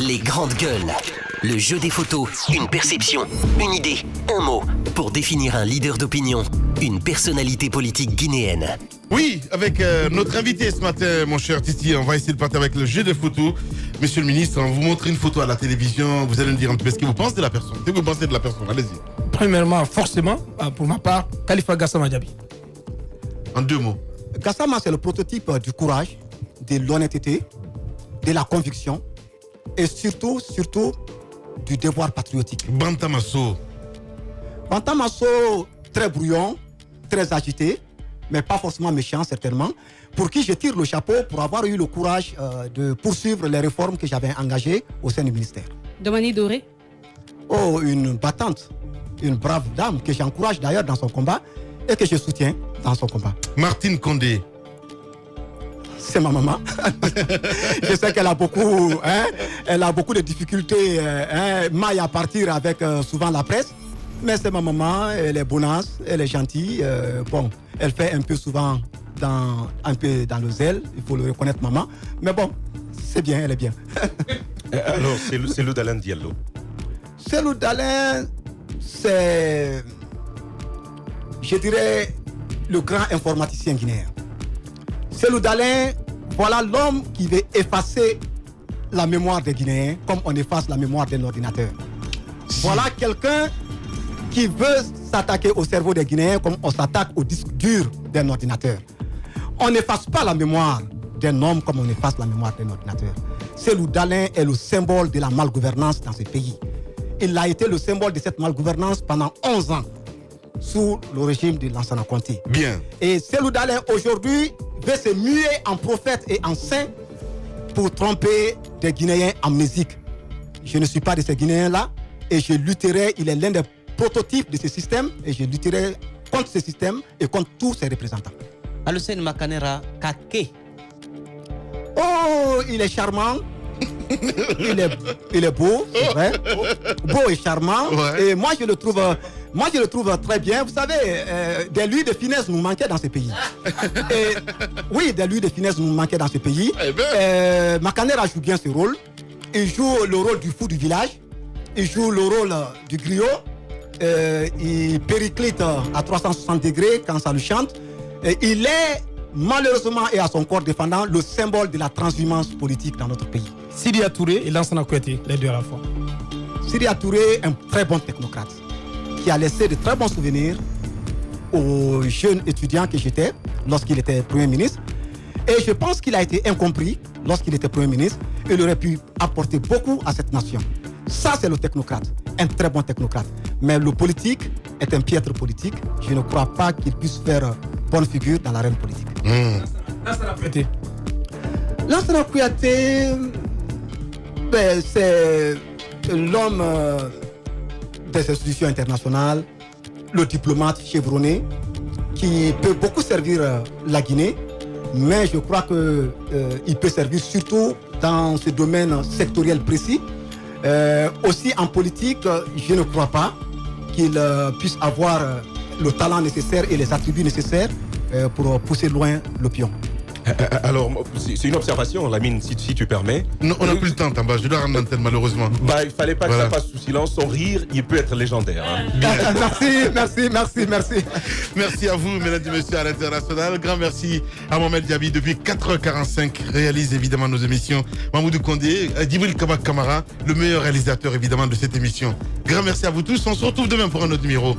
Les grandes gueules. Le jeu des photos, une perception, une idée, un mot, pour définir un leader d'opinion, une personnalité politique guinéenne. Oui, avec notre invité ce matin, mon cher Titi, on va essayer de partir avec le jeu des photos. Monsieur le ministre, on vous montre une photo à la télévision, vous allez nous dire un peu ce que vous pensez de la personne. Qu'est-ce que vous pensez de la personne? Allez-y. Premièrement, forcément, pour ma part, Khalifa Gassama Diaby. En 2 mots. Gassama, c'est le prototype du courage, de l'honnêteté, de la conviction et surtout du devoir patriotique. Bantamasso. Bantamasso, très brouillon, très agité, mais pas forcément méchant certainement, pour qui je tire le chapeau pour avoir eu le courage de poursuivre les réformes que j'avais engagées au sein du ministère. Domani Doré. Oh, une battante, une brave dame que j'encourage d'ailleurs dans son combat et que je soutiens dans son combat. Martine Condé. C'est ma maman. Je sais qu'elle a beaucoup, elle a beaucoup de difficultés, maille à partir avec souvent la presse. Mais c'est ma maman, elle est bonasse, elle est gentille. Bon, elle fait un peu souvent dans le zèle, il faut le reconnaître, maman. Mais bon, c'est bien, elle est bien. Alors, c'est le d'Alain Diallo. Cellou Dalein, c'est, je dirais, le grand informaticien guinéen. Cellou Dalein, voilà l'homme qui veut effacer la mémoire des Guinéens comme on efface la mémoire d'un ordinateur. Voilà quelqu'un qui veut s'attaquer au cerveau des Guinéens comme on s'attaque au disque dur d'un ordinateur. On n'efface pas la mémoire d'un homme comme on efface la mémoire d'un ordinateur. Cellou Dalein est le symbole de la malgouvernance dans ce pays. Il a été le symbole de cette malgouvernance pendant 11 ans sous le régime de Lansana Conté. Bien. Et Cellou Dalein aujourd'hui veut se muer en prophète et en saint pour tromper des Guinéens amnésiques. Je ne suis pas de ces Guinéens-là et je lutterai, il est l'un des prototypes de ce système et je lutterai contre ce système et contre tous ses représentants. Alucène Makanera Kake. Oh, il est charmant. il est beau, c'est vrai. Beau et charmant. Ouais. Et moi je le trouve très bien. Vous savez, des lieux de finesse nous manquaient dans ce pays. Et, oui, des lieux de finesse nous manquaient dans ce pays. Makanera joue bien ce rôle. Il joue le rôle du fou du village. Il joue le rôle du griot. Il périclite à 360 degrés quand ça le chante. Et il est malheureusement et à son corps défendant le symbole de la transhumance politique dans notre pays. Sidia Touré et Lansana Kouyaté, les deux à la fois. Sidia Touré, un très bon technocrate qui a laissé de très bons souvenirs aux jeunes étudiants que j'étais lorsqu'il était Premier ministre. Et je pense qu'il a été incompris lorsqu'il était Premier ministre. Il aurait pu apporter beaucoup à cette nation. Ça, c'est le technocrate, un très bon technocrate. Mais le politique est un piètre politique. Je ne crois pas qu'il puisse faire bonne figure dans l'arène politique. Lansana Kouyaté. Lansana Kouyaté, c'est l'homme des institutions internationales, le diplomate chevronné, qui peut beaucoup servir la Guinée, mais je crois qu'il peut servir surtout dans ce domaine sectoriel précis. Aussi en politique, je ne crois pas qu'il puisse avoir le talent nécessaire et les attributs nécessaires pour pousser loin le pion. Alors, c'est une observation, Lamine, si tu permets. Non, on n'a plus le temps, Tamba. Je dois rendre l'antenne, malheureusement. Bah, il fallait pas que ça passe sous silence. Son rire, il peut être légendaire. Merci. Merci à vous, mesdames et messieurs, à l'international. Grand merci à Mohamed Diaby. Depuis 4h45, réalise évidemment nos émissions. Mamoudou Condé, Djibril Kabak Kamara, le meilleur réalisateur évidemment de cette émission. Grand merci à vous tous. On se retrouve demain pour un autre numéro.